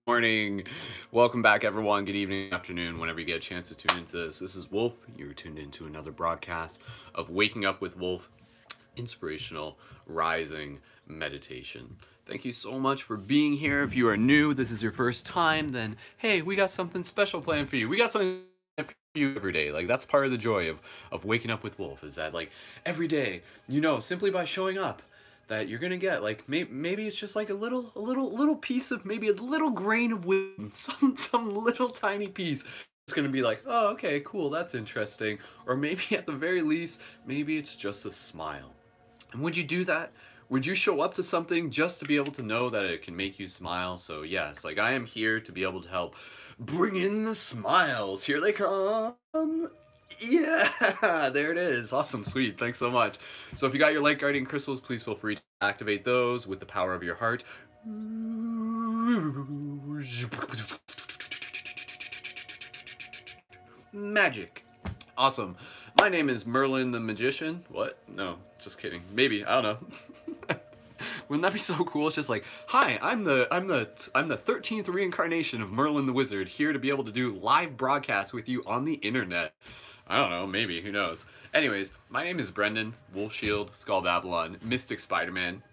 Morning. Welcome back, everyone. Good evening, afternoon, whenever you get a chance to tune into this. This is Wolf. You're tuned into another broadcast of Waking Up with Wolf, Inspirational Rising Meditation. Thank you so much for being here. If you are new, this is your first time, then hey, we got something special planned for you. We got something for you every day. Like, that's part of the joy of waking up with Wolf, is that like every day, simply by showing up, that you're gonna get like maybe it's just like a little piece of, maybe a little grain of wisdom, some little tiny piece. It's gonna be like, oh, okay, cool, that's interesting. Or maybe at the very least, maybe it's just a smile. And would you do that? Would you show up to something just to be able to know that it can make you smile? So yes, like, I am here to be able to help bring in the smiles. Here they come. Yeah, there it is. Awesome, sweet. Thanks so much. So if you got your light guardian crystals, please feel free to activate those with the power of your heart. Magic. Awesome. My name is Merlin the Magician. What? No, just kidding. Maybe, I don't know. Wouldn't that be so cool? It's just like, hi, I'm the 13th reincarnation of Merlin the Wizard, here to be able to do live broadcasts with you on the internet. I don't know, maybe, who knows. Anyways, my name is Brendan, Wolf Shield, Skull Babylon, Mystic Spider-Man.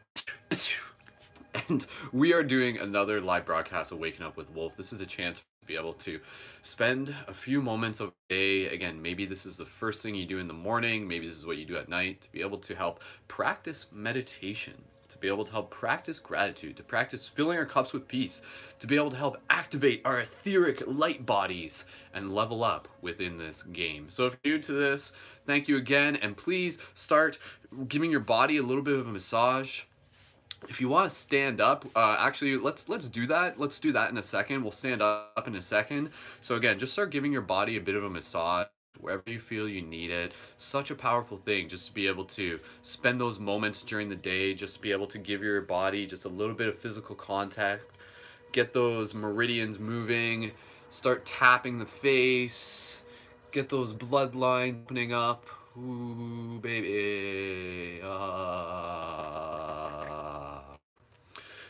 And we are doing another live broadcast of Waking Up with Wolf. This is a chance to be able to spend a few moments of the day. Again, maybe this is the first thing you do in the morning, maybe this is what you do at night, to be able to help practice meditation, to be able to help practice gratitude, to practice filling our cups with peace, to be able to help activate our etheric light bodies and level up within this game. So if you're new to this, thank you again, and please start giving your body a little bit of a massage. If you want to stand up, actually, let's do that. Let's do that in a second. We'll stand up in a second. So again, just start giving your body a bit of a massage wherever you feel you need it. Such a powerful thing, just to be able to spend those moments during the day, just to be able to give your body just a little bit of physical contact, get those meridians moving, start tapping the face, get those bloodlines opening up. Ooh, baby.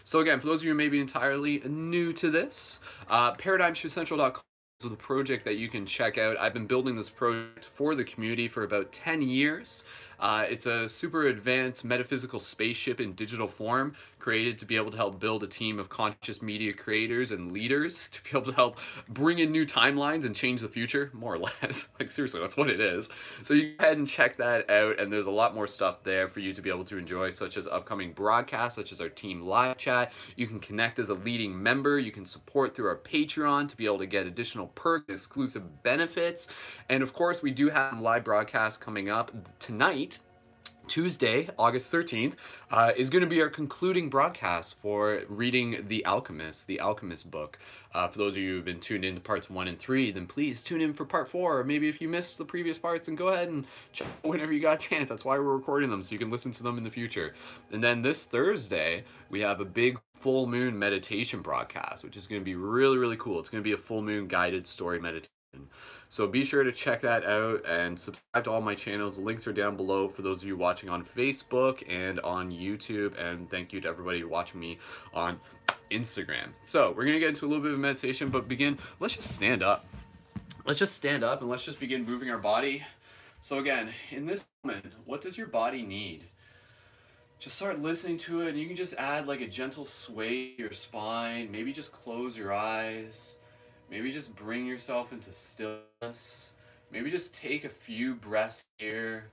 So again, for those of you who may be entirely new to this, ParadigmShiftCentral.com is the project that you can check out. I've been building this project for the community for about 10 years. It's a super advanced metaphysical spaceship in digital form, created to be able to help build a team of conscious media creators and leaders to be able to help bring in new timelines and change the future, more or less. Like, seriously, that's what it is. So you go ahead and check that out, and there's a lot more stuff there for you to be able to enjoy, such as upcoming broadcasts, such as our team live chat. You can connect as a leading member. You can support through our Patreon to be able to get additional perks, exclusive benefits. And of course, we do have live broadcasts coming up tonight. Tuesday, August 13th, is going to be our concluding broadcast for reading The Alchemist book. For those of you who've been tuned in to parts 1 and 3, then please tune in for part 4. Or maybe if you missed the previous parts, then go ahead and check whenever you got a chance. That's why we're recording them, so you can listen to them in the future. And then this Thursday, we have a big full moon meditation broadcast, which is going to be really, really cool. It's going to be a full moon guided story meditation. So be sure to check that out and subscribe to all my channels. The links are down below for those of you watching on Facebook and on YouTube. And thank you to everybody watching me on Instagram. So we're going to get into a little bit of meditation, but let's just stand up. Let's just stand up and let's just begin moving our body. So again, in this moment, what does your body need? Just start listening to it, and you can just add like a gentle sway to your spine. Maybe just close your eyes. Maybe just bring yourself into stillness. Maybe just take a few breaths here.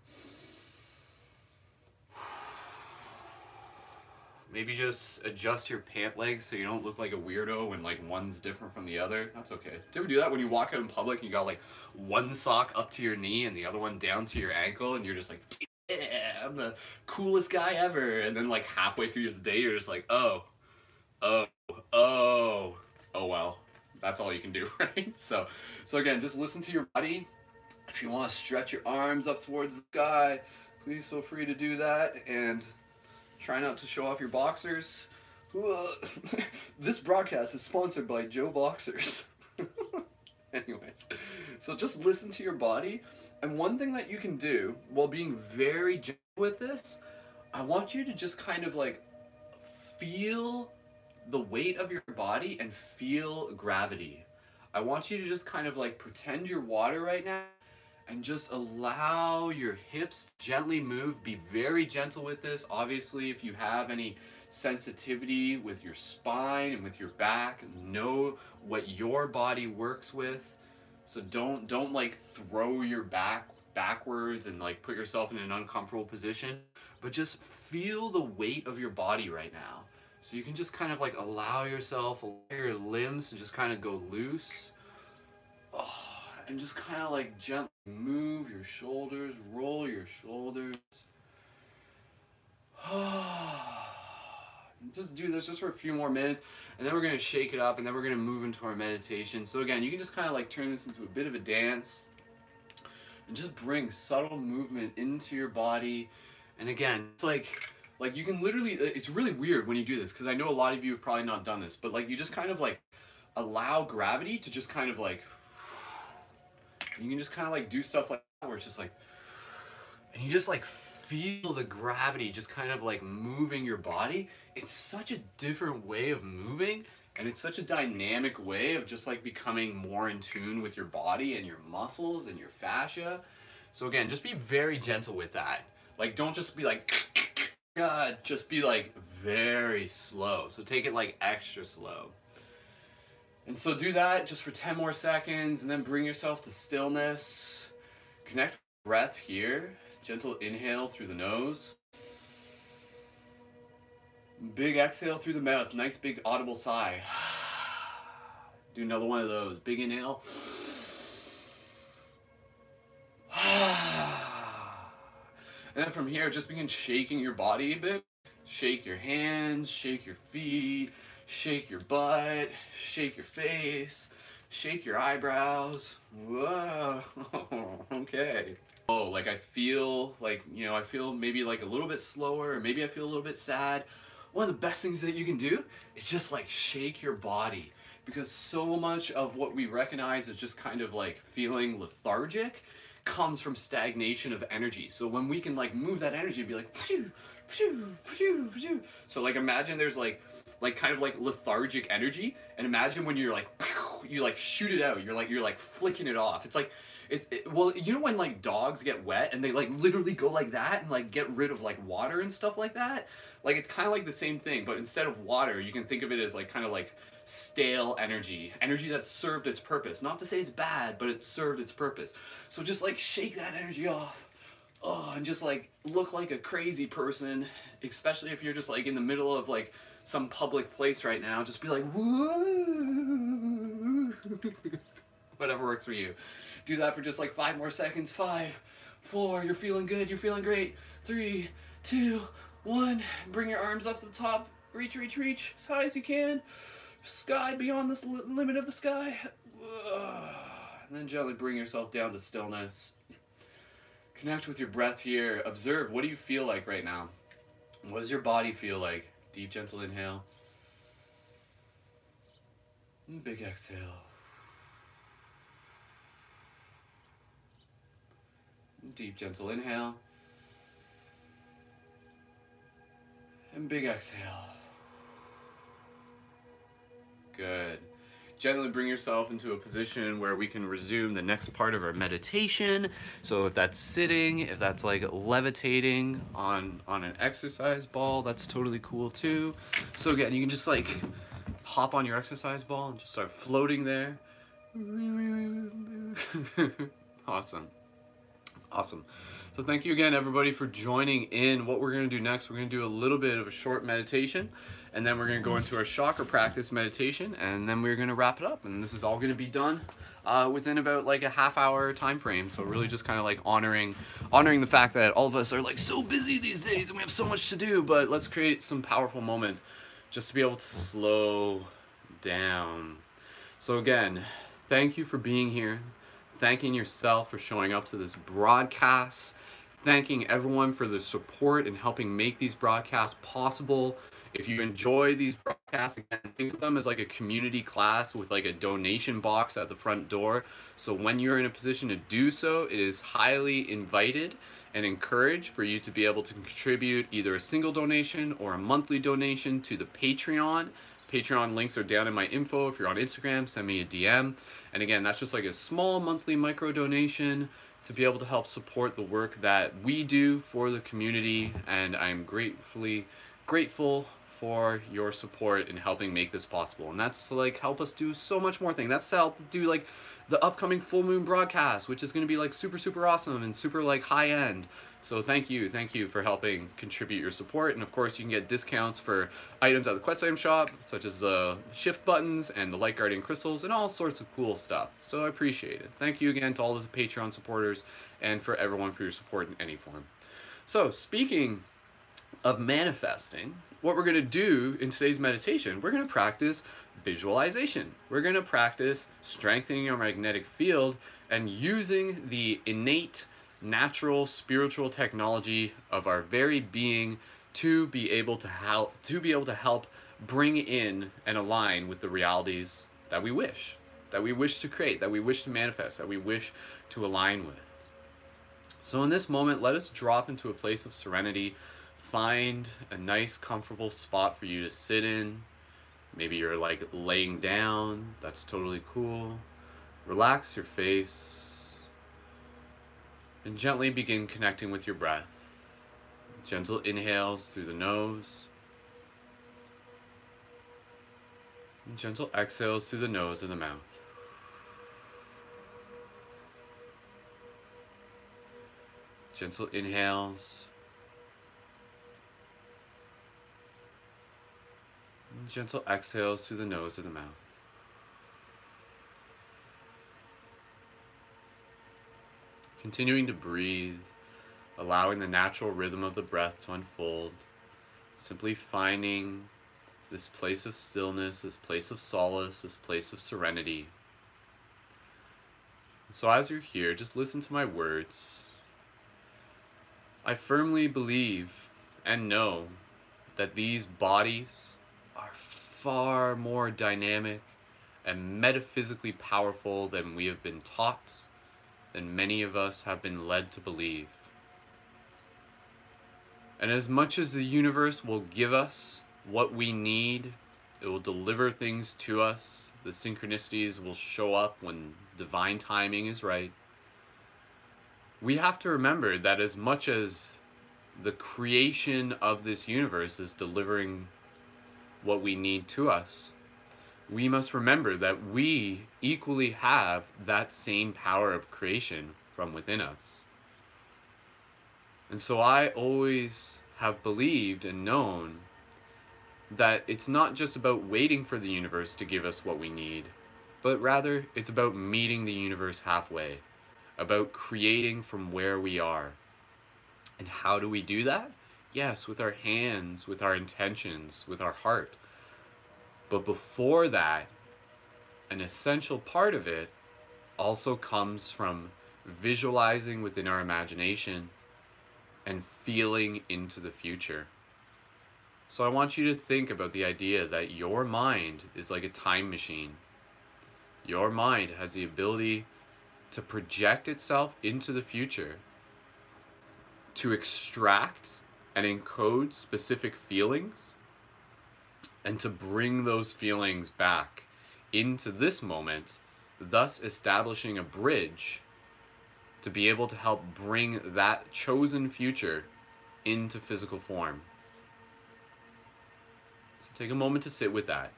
Maybe just adjust your pant legs so you don't look like a weirdo when like one's different from the other. That's okay. Do you ever do that when you walk out in public and you got like one sock up to your knee and the other one down to your ankle, and you're just like, yeah, I'm the coolest guy ever. And then like halfway through the day, you're just like, oh well. That's all you can do, right? So again, just listen to your body. If you want to stretch your arms up towards the sky, please feel free to do that, and try not to show off your boxers. This broadcast is sponsored by Joe Boxers. Anyways, so just listen to your body, and one thing that you can do while being very gentle with this, I want you to just kind of like feel the weight of your body and feel gravity. I want you to just kind of like pretend you're water right now and just allow your hips gently move. Be very gentle with this. Obviously, if you have any sensitivity with your spine and with your back, know what your body works with. So don't like throw your back backwards and like put yourself in an uncomfortable position, but just feel the weight of your body right now. So you can just kind of like allow yourself, allow your limbs to just kind of go loose. Oh, and just kind of like gently move your shoulders, roll your shoulders. Just do this just for a few more minutes, and then we're going to shake it up, and then we're going to move into our meditation. So again, you can just kind of like turn this into a bit of a dance and just bring subtle movement into your body. And again, it's like you can literally, it's really weird when you do this, because I know a lot of you have probably not done this, but like you just kind of like allow gravity to just kind of like, you can just kind of like do stuff like that where it's just like, and you just like feel the gravity just kind of like moving your body. It's such a different way of moving, and it's such a dynamic way of just like becoming more in tune with your body and your muscles and your fascia. So again, just be very gentle with that. Like, don't just be like, God, just be like very slow. So take it like extra slow. And so do that just for 10 more seconds, and then bring yourself to stillness. Connect with breath here. Gentle inhale through the nose. Big exhale through the mouth. Nice big audible sigh. Do another one of those. Big inhale. And then from here, just begin shaking your body a bit. Shake your hands, shake your feet, shake your butt, shake your face, shake your eyebrows. Whoa, okay. Oh, like I feel like, I feel maybe like a little bit slower, or maybe I feel a little bit sad. One of the best things that you can do is just like shake your body, because so much of what we recognize as just kind of like feeling lethargic comes from stagnation of energy. So when we can like move that energy and be like, phew, phew, phew, phew. So like imagine there's like kind of like lethargic energy, and imagine when you're like, phew, you like shoot it out. You're like flicking it off. It's like, well, you know when like dogs get wet and they like literally go like that and like get rid of like water and stuff like that? Like it's kind of like the same thing, but instead of water, you can think of it as like kind of like stale energy that served its purpose. Not to say it's bad, but it served its purpose. So just like shake that energy off. Oh, and just like look like a crazy person, especially if you're just like in the middle of like some public place right now. Just be like, whoa. Whatever works for you. Do that for just like 5 more seconds. 5, 4, you're feeling good, you're feeling great. 3, 2, 1, bring your arms up to the top. Reach, reach, reach as high as you can. Sky beyond this limit of the sky. And then gently bring yourself down to stillness. Connect with your breath here. Observe, what do you feel like right now? What does your body feel like? Deep, gentle inhale. And big exhale. Deep, gentle inhale. And big exhale. Good. Gently bring yourself into a position where we can resume the next part of our meditation. So if that's sitting, if that's like levitating on an exercise ball, that's totally cool too. So again, you can just like hop on your exercise ball and just start floating there. Awesome. Awesome. So thank you again, everybody, for joining in. What we're going to do next, we're going to do a little bit of a short meditation, and then we're going to go into our chakra practice meditation, and then we're going to wrap it up. And this is all going to be done within about like a half-hour time frame. So really just kind of like honoring the fact that all of us are like so busy these days and we have so much to do, but let's create some powerful moments just to be able to slow down. So again, thank you for being here. Thanking yourself for showing up to this broadcast, thanking everyone for the support and helping make these broadcasts possible. If you enjoy these broadcasts, again, think of them as like a community class with like a donation box at the front door. So when you're in a position to do so, it is highly invited. and encourage for you to be able to contribute either a single donation or a monthly donation to the Patreon. Patreon links are down in my info. If you're on Instagram, send me a DM. And again, that's just like a small monthly micro donation to be able to help support the work that we do for the community. And I'm grateful for your support in helping make this possible. And that's to like help us do so much more things. That's to help do like the upcoming full moon broadcast, which is going to be like super awesome and super like high end. So thank you for helping contribute your support. And of course you can get discounts for items at the quest item shop, such as the shift buttons and the light guardian crystals and all sorts of cool stuff. So I appreciate it. Thank you again to all of the Patreon supporters and for everyone for your support in any form. So speaking of manifesting, what we're going to do in today's meditation, we're going to practice visualization. We're going to practice strengthening our magnetic field and using the innate, natural, spiritual technology of our very being to be able to help bring in and align with the realities that we wish to create, that we wish to manifest, that we wish to align with. So in this moment, let us drop into a place of serenity. Find a nice, comfortable spot for you to sit in. Maybe you're like laying down. That's totally cool. Relax your face and gently begin connecting with your breath. Gentle inhales through the nose and gentle exhales through the nose and the mouth. Gentle inhales. Gentle exhales through the nose and the mouth. Continuing to breathe, allowing the natural rhythm of the breath to unfold, simply finding this place of stillness, this place of solace, this place of serenity. So as you're here, just listen to my words. I firmly believe and know that these bodies are far more dynamic and metaphysically powerful than we have been taught, than many of us have been led to believe. And as much as the universe will give us what we need, it will deliver things to us, the synchronicities will show up when divine timing is right. We have to remember that as much as the creation of this universe is delivering what we need to us, we must remember that we equally have that same power of creation from within us. And so I always have believed and known that it's not just about waiting for the universe to give us what we need, but rather it's about meeting the universe halfway, about creating from where we are. And how do we do that? Yes, with our hands, with our intentions, with our heart. But before that, an essential part of it also comes from visualizing within our imagination and feeling into the future. So I want you to think about the idea that your mind is like a time machine. Your mind has the ability to project itself into the future, to extract and encode specific feelings, and to bring those feelings back into this moment, thus establishing a bridge to be able to help bring that chosen future into physical form. So take a moment to sit with that.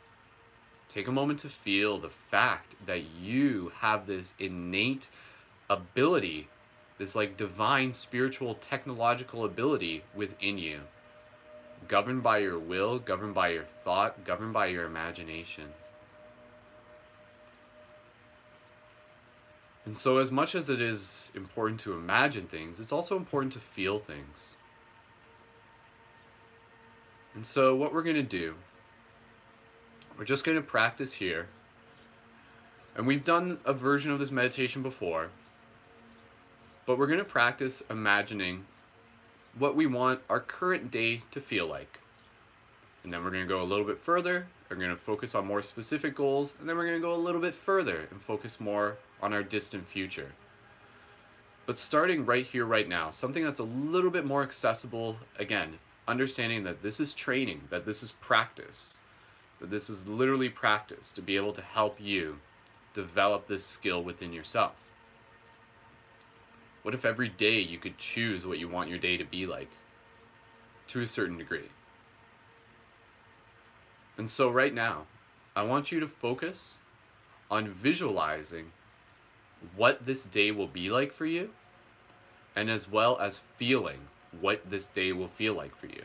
Take a moment to feel the fact that you have this innate ability, this like divine spiritual technological ability within you, governed by your will, governed by your thought, governed by your imagination. And so as much as it is important to imagine things, it's also important to feel things. And so what we're going to do, we're just going to practice here. And we've done a version of this meditation before, but we're going to practice imagining what we want our current day to feel like. And then we're going to go a little bit further. We're going to focus on more specific goals. And then we're going to go a little bit further and focus more on our distant future. But starting right here, right now, something that's a little bit more accessible, again, understanding that this is training, that this is practice, that this is literally practice to be able to help you develop this skill within yourself. What if every day you could choose what you want your day to be like to a certain degree? And so right now, I want you to focus on visualizing what this day will be like for you, and as well as feeling what this day will feel like for you.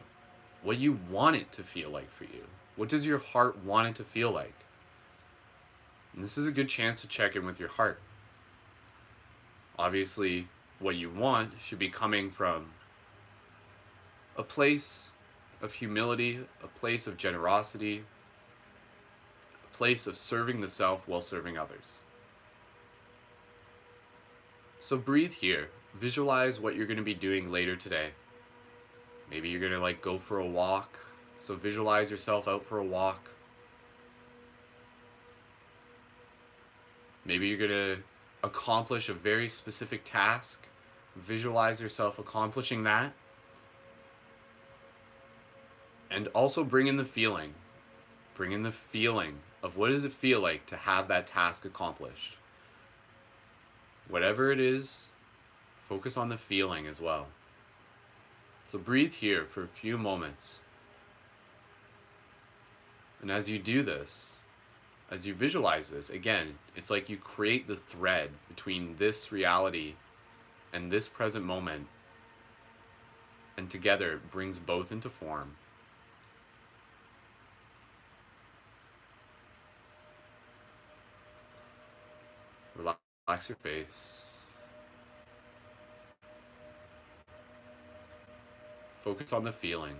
What you want it to feel like for you. What does your heart want it to feel like? And this is a good chance to check in with your heart. Obviously, what you want should be coming from a place of humility, a place of generosity, a place of serving the self while serving others. So breathe here. Visualize what you're going to be doing later today. Maybe you're going to go for a walk. So visualize yourself out for a walk. Maybe you're going to accomplish a very specific task. Visualize yourself accomplishing that. And also bring in the feeling. Bring in the feeling of what does it feel like to have that task accomplished. Whatever it is, focus on the feeling as well. So breathe here for a few moments. And as you do this, as you visualize this, again, it's like you create the thread between this reality and this present moment, and together it brings both into form. Relax your face. Focus on the feeling.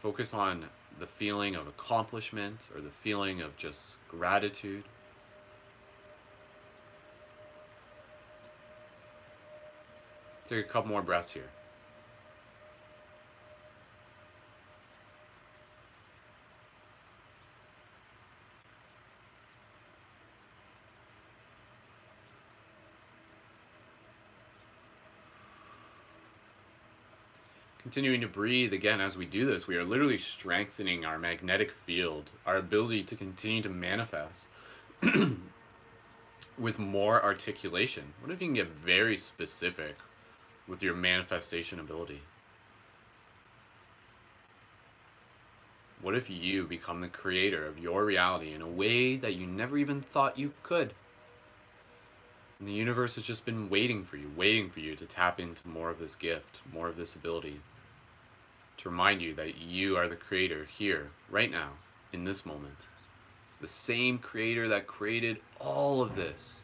Focus on the feeling of accomplishment or the feeling of just gratitude. Take a couple more breaths here. Continuing to breathe again as we do this, we are literally strengthening our magnetic field, our ability to continue to manifest with more articulation. What if you can get very specific with your manifestation ability? What if you become the creator of your reality in a way that you never even thought you could? And the universe has just been waiting for you to tap into more of this gift, more of this ability. To remind you that you are the creator here, right now, in this moment. The same creator that created all of this,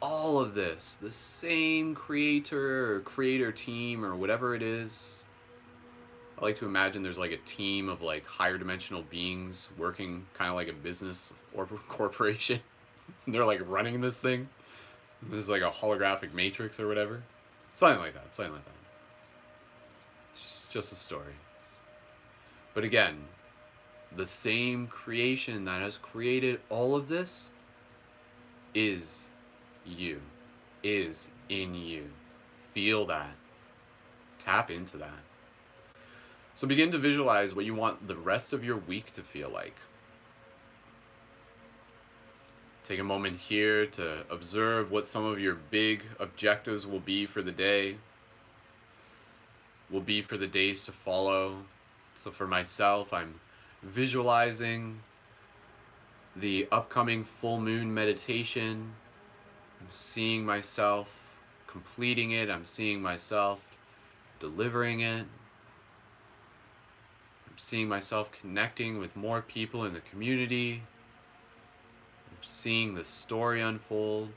the same creator or creator team or whatever it is. I like to imagine there's a team of higher dimensional beings working kind of like a business or corporation. They're running this thing. This is a holographic matrix or whatever. Something like that. Just a story. But again, the same creation that has created all of this is you, is in you. Feel that. Tap into that. So begin to visualize what you want the rest of your week to feel like. Take a moment here to observe what some of your big objectives will be for the day, will be for the days to follow. So for myself, I'm visualizing the upcoming full moon meditation. I'm seeing myself completing it. I'm seeing myself delivering it. I'm seeing myself connecting with more people in the community. I'm seeing the story unfold.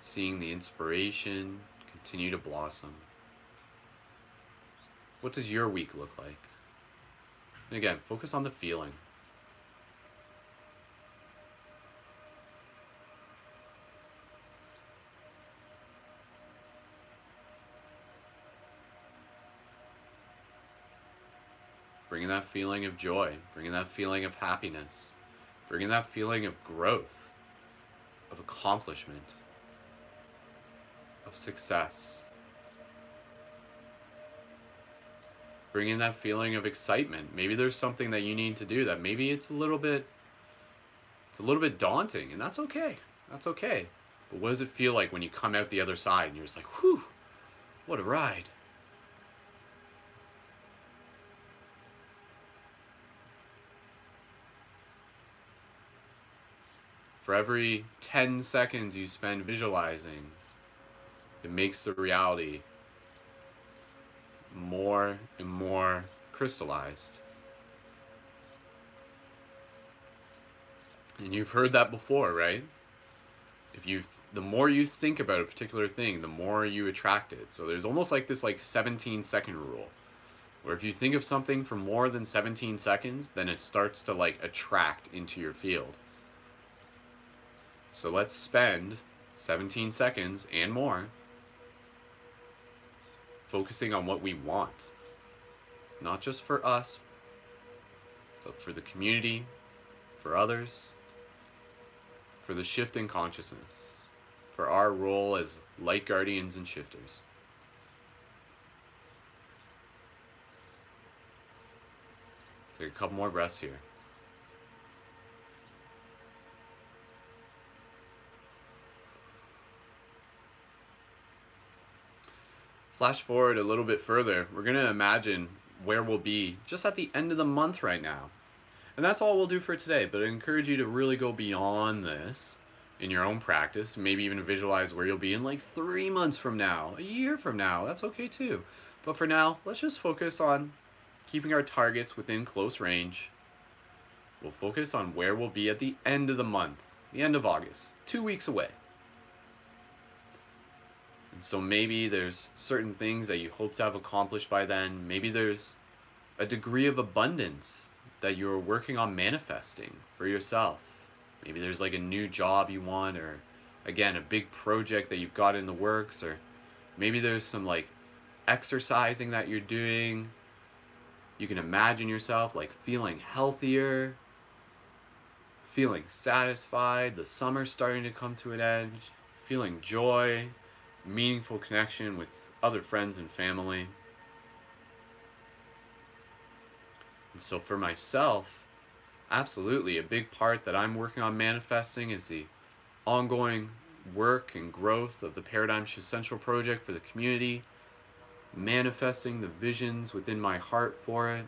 Seeing the inspiration continue to blossom. What does your week look like? And again, focus on the feeling. Bringing that feeling of joy, bringing that feeling of happiness, bringing that feeling of growth, of accomplishment, of success. Bring in that feeling of excitement. Maybe there's something that you need to do that maybe it's a little bit daunting, and that's okay. That's okay. But what does it feel like when you come out the other side and you're just like, whew, what a ride. For every 10 seconds you spend visualizing, it makes the reality more and more crystallized. And you've heard that before, right? The more you think about a particular thing, the more you attract it. So there's almost like this 17-second rule, where if you think of something for more than 17 seconds, then it starts to attract into your field. So let's spend 17 seconds and more focusing on what we want. Not just for us, but for the community, for others, for the shift in consciousness, for our role as light guardians and shifters. Take a couple more breaths here. Flash forward a little bit further. We're going to imagine where we'll be just at the end of the month right now. And that's all we'll do for today, but I encourage you to really go beyond this in your own practice. Maybe even visualize where you'll be in 3 months from now, a year from now. That's okay too. But for now, let's just focus on keeping our targets within close range. We'll focus on where we'll be at the end of the month, the end of August, 2 weeks away. And so maybe there's certain things that you hope to have accomplished by then. Maybe there's a degree of abundance that you're working on manifesting for yourself. Maybe there's a new job you want, or again, a big project that you've got in the works, or maybe there's some exercising that you're doing. You can imagine yourself feeling healthier, feeling satisfied, the summer's starting to come to an end, feeling joy, meaningful connection with other friends and family. And so for myself, absolutely, a big part that I'm working on manifesting is the ongoing work and growth of the Paradigm Shift Central project for the community, manifesting the visions within my heart for it,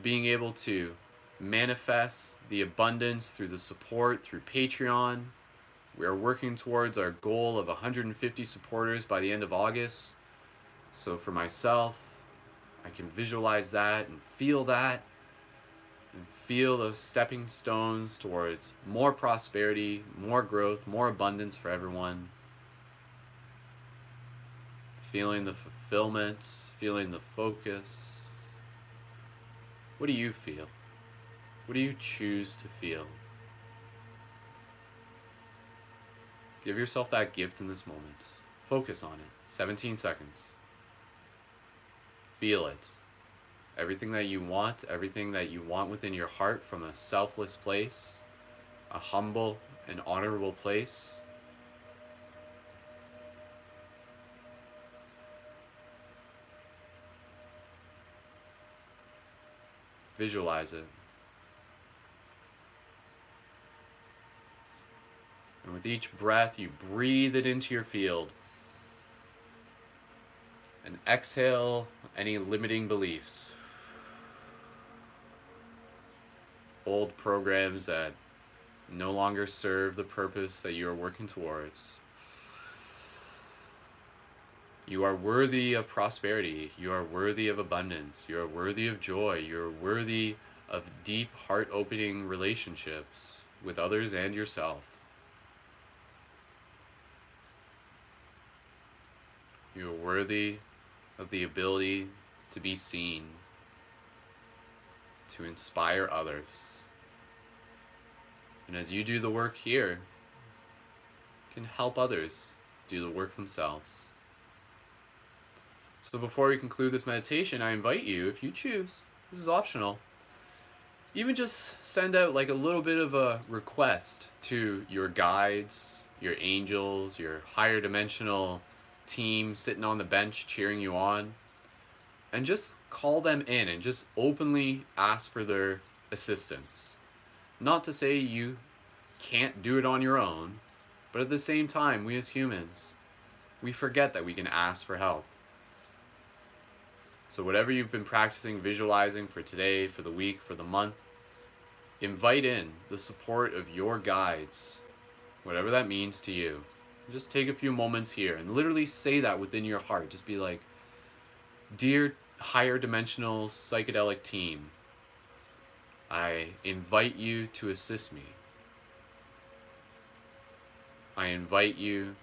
being able to manifest the abundance through the support through Patreon. We are working towards our goal of 150 supporters by the end of August. So for myself, I can visualize that and feel those stepping stones towards more prosperity, more growth, more abundance for everyone. Feeling the fulfillment, feeling the focus. What do you feel? What do you choose to feel? Give yourself that gift in this moment. Focus on it. 17 seconds. Feel it. Everything that you want within your heart from a selfless place, a humble and honorable place. Visualize it. And with each breath, you breathe it into your field. And exhale any limiting beliefs. Old programs that no longer serve the purpose that you are working towards. You are worthy of prosperity. You are worthy of abundance. You are worthy of joy. You are worthy of deep, heart-opening relationships with others and yourself. You are worthy of the ability to be seen, to inspire others. And as you do the work here, you can help others do the work themselves. So before we conclude this meditation, I invite you, if you choose, this is optional, even just send out like a little bit of a request to your guides, your angels, your higher dimensional team sitting on the bench cheering you on, and just call them in and just openly ask for their assistance. Not to say you can't do it on your own, but at the same time, we as humans, we forget that we can ask for help. So whatever you've been practicing visualizing for today, for the week, for the month, invite in the support of your guides, whatever that means to you. Just take a few moments here and literally say that within your heart. Just be like, dear higher dimensional psychedelic team, I invite you to assist me. I invite you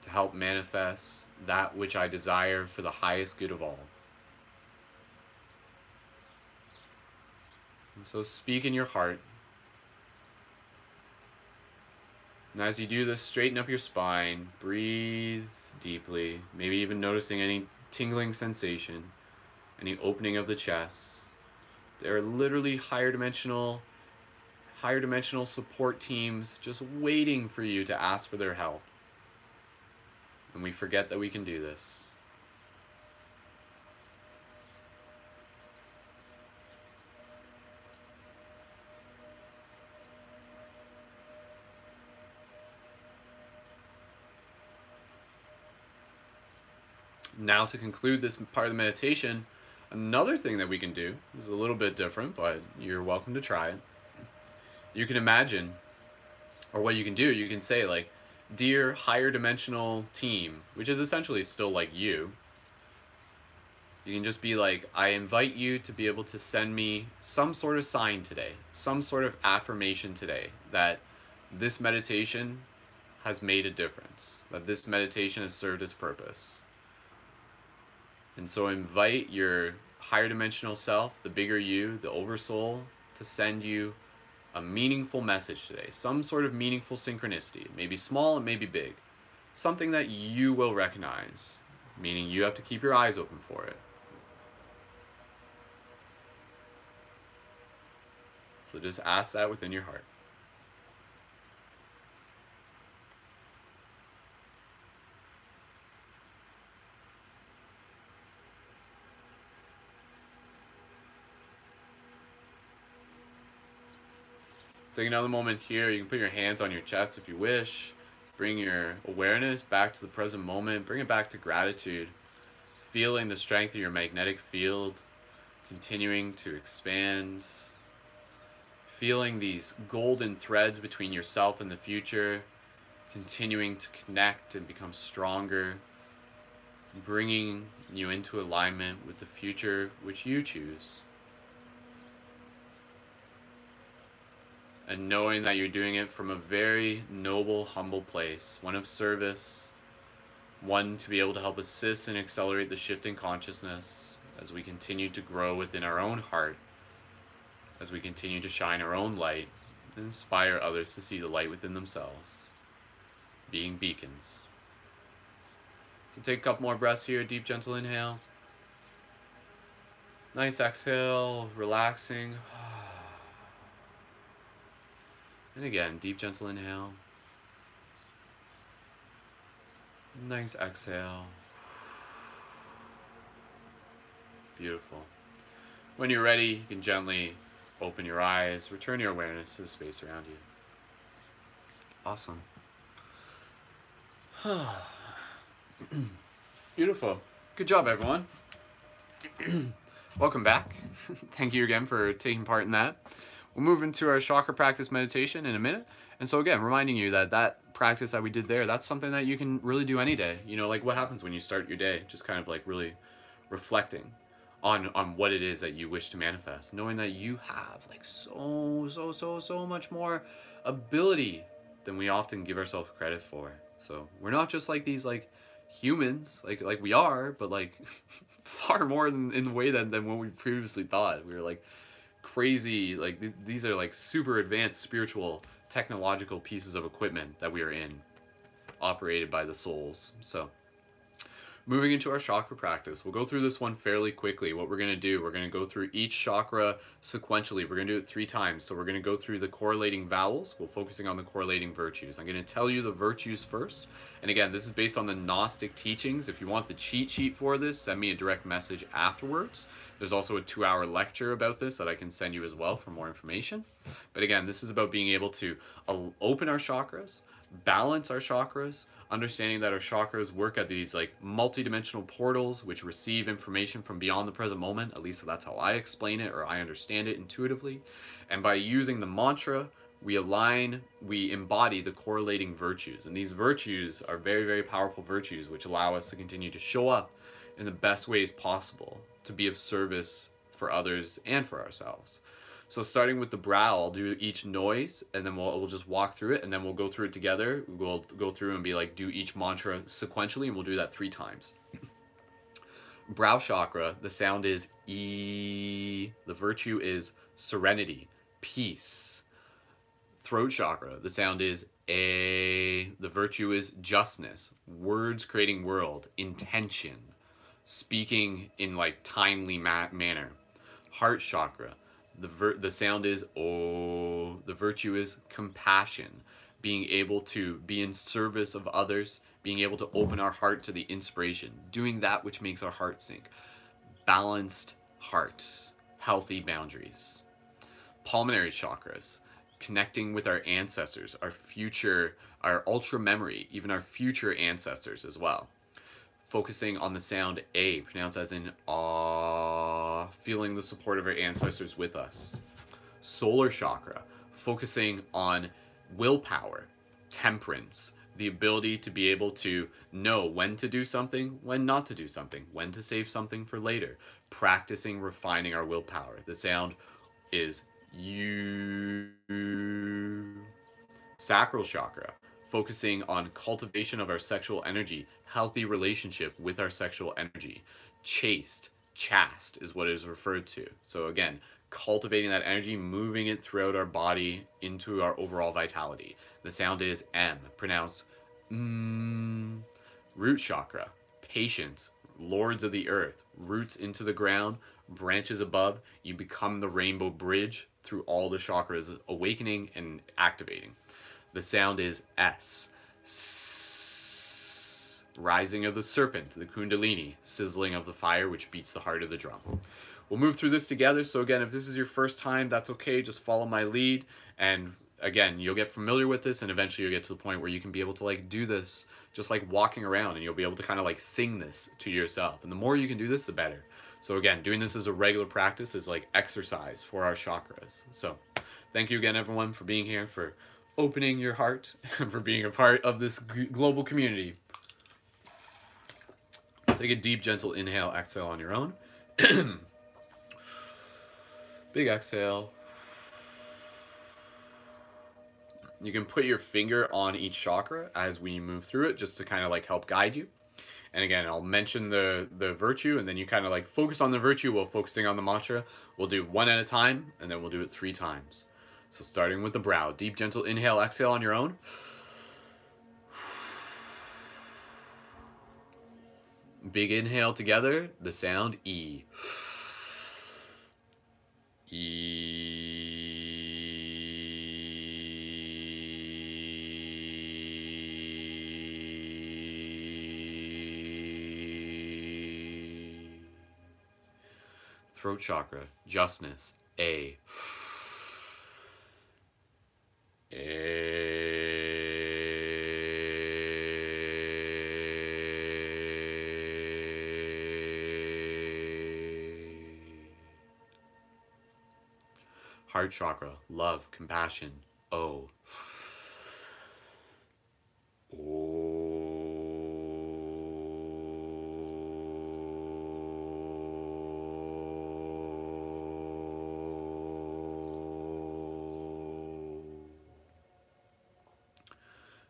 to help manifest that which I desire for the highest good of all. And so speak in your heart. And as you do this, straighten up your spine, breathe deeply, maybe even noticing any tingling sensation, any opening of the chest. There are literally higher dimensional support teams just waiting for you to ask for their help. And we forget that we can do this. Now, to conclude this part of the meditation, another thing that we can do is a little bit different, but you're welcome to try it. You can imagine, or what you can do, you can say like, dear higher dimensional team, which is essentially still like you. You can just be like, I invite you to be able to send me some sort of sign today, some sort of affirmation today that this meditation has made a difference, that this meditation has served its purpose. And so invite your higher dimensional self, the bigger you, the oversoul, to send you a meaningful message today. Some sort of meaningful synchronicity. It may be small, it may be big. Something that you will recognize, meaning you have to keep your eyes open for it. So just ask that within your heart. Take another moment here. You can put your hands on your chest if you wish. Bring your awareness back to the present moment. Bring it back to gratitude. Feeling the strength of your magnetic field continuing to expand. Feeling these golden threads between yourself and the future continuing to connect and become stronger. Bringing you into alignment with the future which you choose. And knowing that you're doing it from a very noble, humble place, one of service, one to be able to help assist and accelerate the shift in consciousness as we continue to grow within our own heart, as we continue to shine our own light and inspire others to see the light within themselves, being beacons. So take a couple more breaths here, deep, gentle inhale. Nice exhale, relaxing. And again, deep, gentle inhale. Nice exhale. Beautiful. When you're ready, you can gently open your eyes, return your awareness to the space around you. Awesome. Beautiful. Good job, everyone. Welcome back. Thank you again for taking part in that. We'll move into our chakra practice meditation in a minute. And so again, reminding you that that practice that we did there, that's something that you can really do any day. You know, like what happens when you start your day, just kind of like really reflecting on what it is that you wish to manifest, knowing that you have like so much more ability than we often give ourselves credit for. So we're not just like these like humans, like we are, but like far more in the way than what we previously thought. We were like crazy, like these are like super advanced spiritual technological pieces of equipment that we are in, operated by the souls. So Moving into our chakra practice, we'll go through this one fairly quickly. What we're going to do, we're going to go through each chakra sequentially. We're going to do it 3 times. So we're going to go through the correlating vowels. We're focusing on the correlating virtues. I'm going to tell you the virtues first. And again, this is based on the Gnostic teachings. If you want the cheat sheet for this, send me a direct message afterwards. There's also a 2-hour lecture about this that I can send you as well for more information. But again, this is about being able to open our chakras, balance our chakras, understanding that our chakras work at these like multi-dimensional portals which receive information from beyond the present moment. At least that's how I explain it, or I understand it intuitively. And by using the mantra, we embody the correlating virtues. And these virtues are very, very powerful virtues which allow us to continue to show up in the best ways possible to be of service for others and for ourselves. So starting with the brow, I'll do each noise, and then we'll just walk through it, and then we'll go through it together. We'll go through and be like, do each mantra sequentially, and we'll do that 3 times. Brow chakra, the sound is E. The virtue is serenity, peace. Throat chakra, the sound is A. The virtue is justness, words creating world, intention, speaking in like timely manner. Heart chakra, the sound is O. The virtue is compassion, being able to be in service of others, being able to open our heart to the inspiration, doing that which makes our heart sing. Balanced hearts, healthy boundaries. Pulmonary chakras, connecting with our ancestors, our future, our ultra memory, even our future ancestors as well. Focusing on the sound A, pronounced as in ah, feeling the support of our ancestors with us. Solar chakra, focusing on willpower, temperance, the ability to be able to know when to do something, when not to do something, when to save something for later. Practicing refining our willpower. The sound is U. Sacral chakra, focusing on cultivation of our sexual energy, healthy relationship with our sexual energy. Chaste is what it is referred to. So again, cultivating that energy, moving it throughout our body into our overall vitality. The sound is M, pronounced mm. Root chakra, patience, lords of the earth, roots into the ground, branches above. You become the rainbow bridge through all the chakras, awakening and activating. The sound is S. S. Rising of the serpent, the kundalini, sizzling of the fire which beats the heart of the drum. We'll move through this together. So again, if this is your first time, that's okay. Just follow my lead. And again, you'll get familiar with this, and eventually you'll get to the point where you can be able to like do this just like walking around, and you'll be able to kind of like sing this to yourself. And the more you can do this, the better. So again, doing this as a regular practice is like exercise for our chakras. So thank you again, everyone, for being here, for opening your heart, and for being a part of this global community. Take a deep, gentle inhale, exhale on your own. Big exhale. You can put your finger on each chakra as we move through it, just to kind of like help guide you. And again, I'll mention the virtue, and then you kind of like focus on the virtue while focusing on the mantra. We'll do 1 at a time, and then we'll do it 3 times. So starting with the brow, deep, gentle inhale, exhale on your own. Big inhale together, the sound E. E. Throat chakra, justness, A. Heart chakra, love, compassion, O.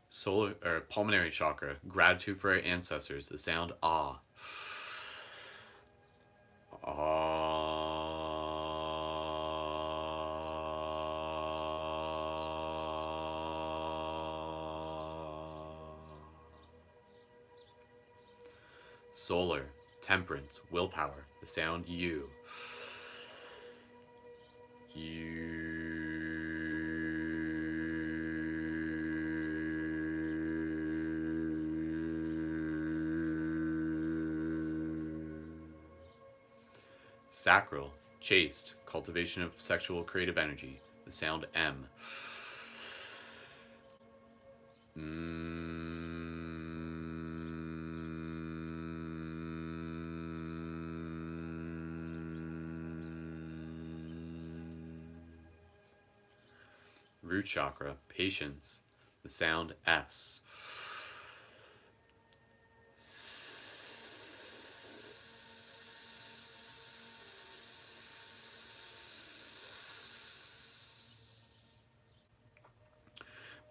Solar or pulmonary chakra, gratitude for our ancestors, the sound Ah. Solar, temperance, willpower, the sound U. Sacral, chaste, cultivation of sexual creative energy, the sound M. Root chakra, patience, the sound S.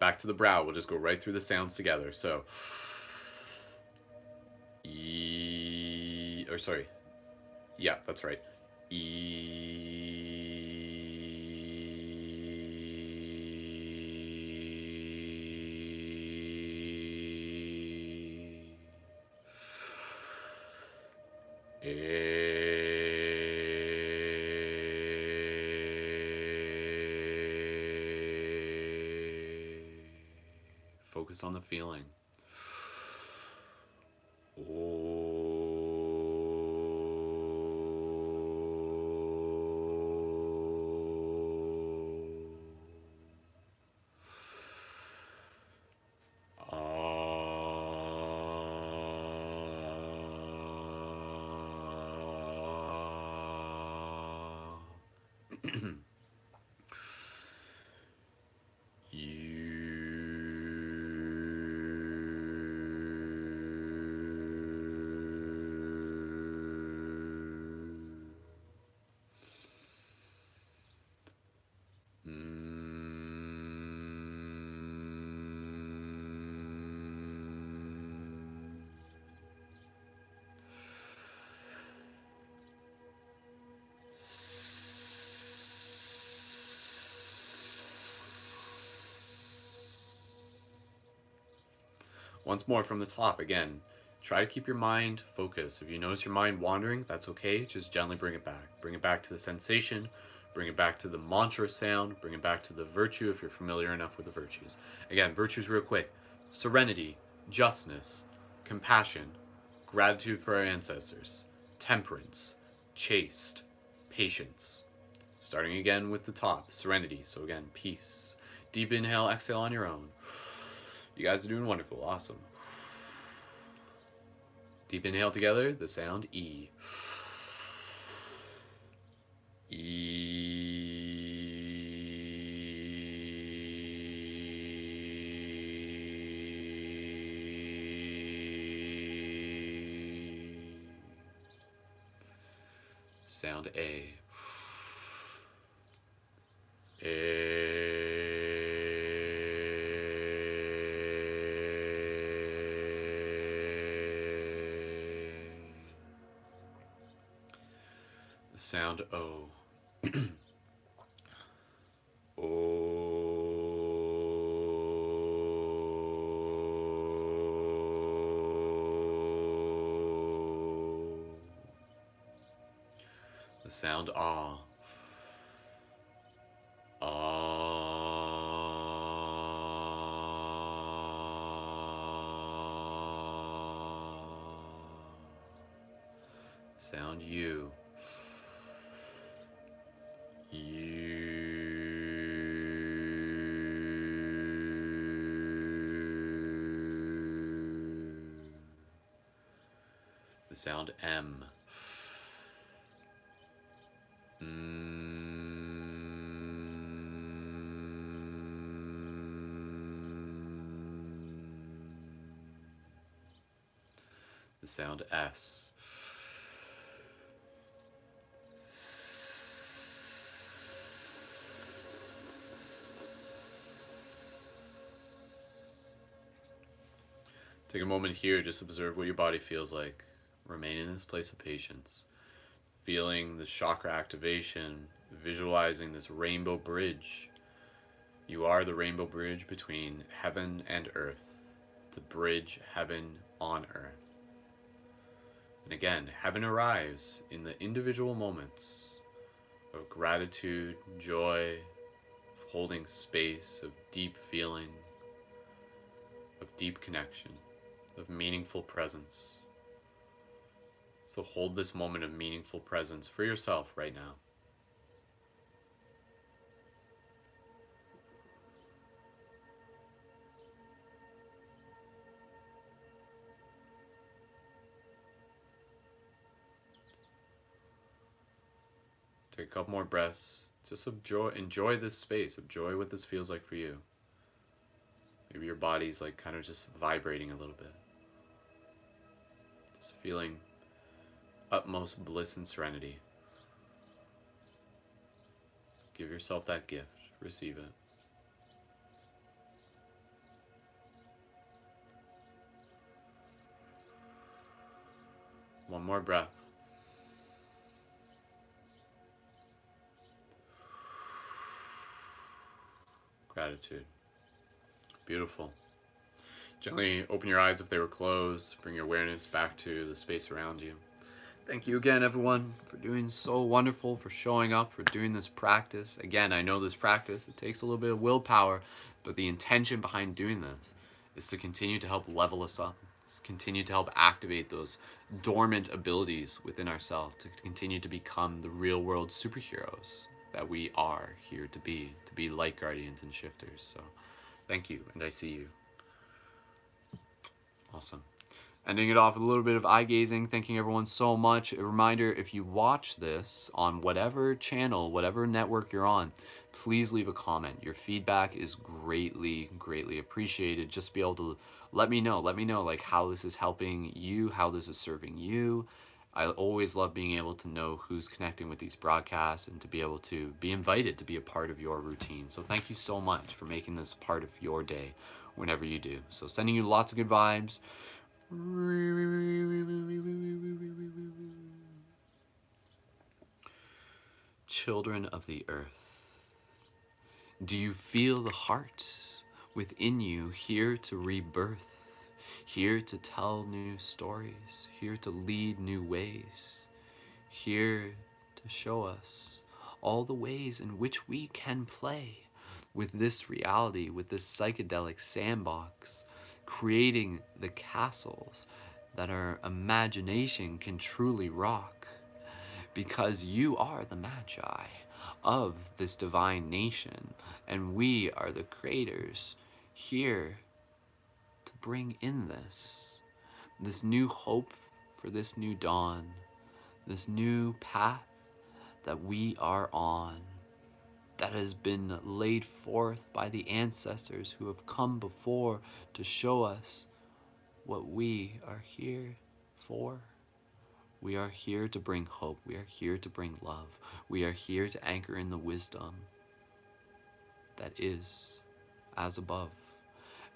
Back to the brow, we'll just go right through the sounds together. So, E, or sorry, yeah, that's right. Focus on the feeling. Once more from the top, again, try to keep your mind focused. If you notice your mind wandering, that's okay. Just gently bring it back. Bring it back to the sensation. Bring it back to the mantra sound. Bring it back to the virtue if you're familiar enough with the virtues. Again, virtues real quick. Serenity, justness, compassion, gratitude for our ancestors, temperance, chaste, patience. Starting again with the top, serenity. So again, peace. Deep inhale, exhale on your own. You guys are doing wonderful. Awesome. Deep inhale together, the sound E. Sound A. Sound O. The sound Ah. Sound U. The sound M. The sound S. Take a moment here, just observe what your body feels like. Remain in this place of patience. Feeling the chakra activation, visualizing this rainbow bridge. You are the rainbow bridge between heaven and earth, to bridge heaven on earth. And again, heaven arrives in the individual moments of gratitude, joy, of holding space, of deep feeling, of deep connection, of meaningful presence. So hold this moment of meaningful presence for yourself right now. Take a couple more breaths. Just enjoy this space. Enjoy what this feels like for you. Maybe your body's like kind of just vibrating a little bit. Just feeling utmost bliss and serenity. Give yourself that gift. Receive it. One more breath. Gratitude. Beautiful. Gently open your eyes if they were closed. Bring your awareness back to the space around you. Thank you again, everyone, for doing so wonderful, for showing up, for doing this practice. Again, I know this practice, it takes a little bit of willpower, but the intention behind doing this is to continue to help level us up, to continue to help activate those dormant abilities within ourselves, to continue to become the real world superheroes that we are here to be light guardians and shifters. So thank you, and I see you. Awesome. Ending it off with a little bit of eye gazing, thanking everyone so much. A reminder, if you watch this on whatever channel, whatever network you're on, please leave a comment. Your feedback is greatly, greatly appreciated. Just be able to let me know like how this is helping you, how this is serving you. I always love being able to know who's connecting with these broadcasts and to be able to be invited to be a part of your routine. So thank you so much for making this part of your day whenever you do. So sending you lots of good vibes. Children of the earth, do you feel the heart within you here to rebirth, here to tell new stories, here to lead new ways, here to show us all the ways in which we can play with this reality, with this psychedelic sandbox, creating the castles that our imagination can truly rock, because you are the magi of this divine nation, and we are the creators here to bring in this new hope for this new dawn, this new path that we are on, that has been laid forth by the ancestors who have come before to show us what we are here for. We are here to bring hope. We are here to bring love. We are here to anchor in the wisdom that is as above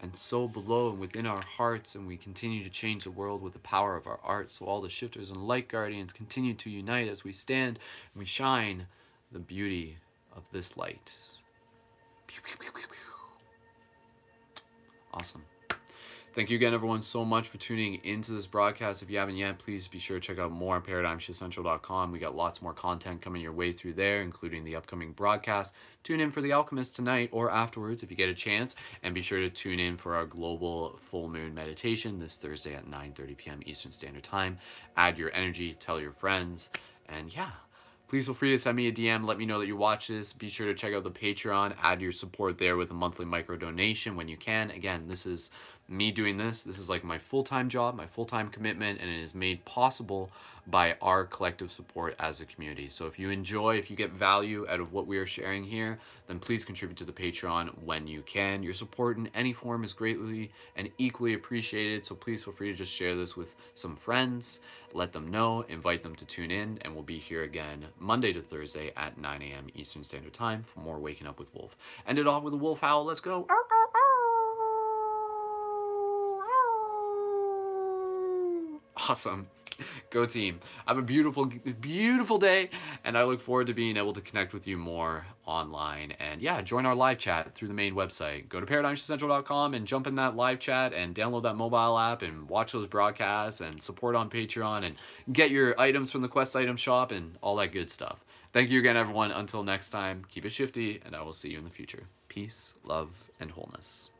and so below and within our hearts, and we continue to change the world with the power of our art. So all the shifters and light guardians continue to unite as we stand and we shine the beauty of this light. Awesome. Thank you again, everyone, so much for tuning into this broadcast. If you haven't yet, please be sure to check out more on ParadigmShiftCentral.com. We got lots more content coming your way through there, including the upcoming broadcast. Tune in for The Alchemist tonight or afterwards if you get a chance. And be sure to tune in for our global full moon meditation this Thursday at 9:30 p.m. Eastern Standard Time. Add your energy, tell your friends, and yeah. Please feel free to send me a DM. Let me know that you watch this. Be sure to check out the Patreon. Add your support there with a monthly micro donation when you can. Again, this is me doing this. This is like my full-time job, my full-time commitment, and it is made possible by our collective support as a community. So if you enjoy, if you get value out of what we are sharing here, then please contribute to the Patreon when you can. Your support in any form is greatly and equally appreciated. So please feel free to just share this with some friends, let them know, invite them to tune in, and we'll be here again Monday to Thursday at 9 a.m. Eastern Standard Time for more Waking Up with Wolf. End it off with a wolf howl. Let's go. Awesome. Go team. Have a beautiful, beautiful day, and I look forward to being able to connect with you more online. And yeah, join our live chat through the main website. Go to ParadigmShiftCentral.com and jump in that live chat and download that mobile app and watch those broadcasts and support on Patreon and get your items from the Quest item shop and all that good stuff. Thank you again, everyone. Until next time, keep it shifty, and I will see you in the future. Peace, love, and wholeness.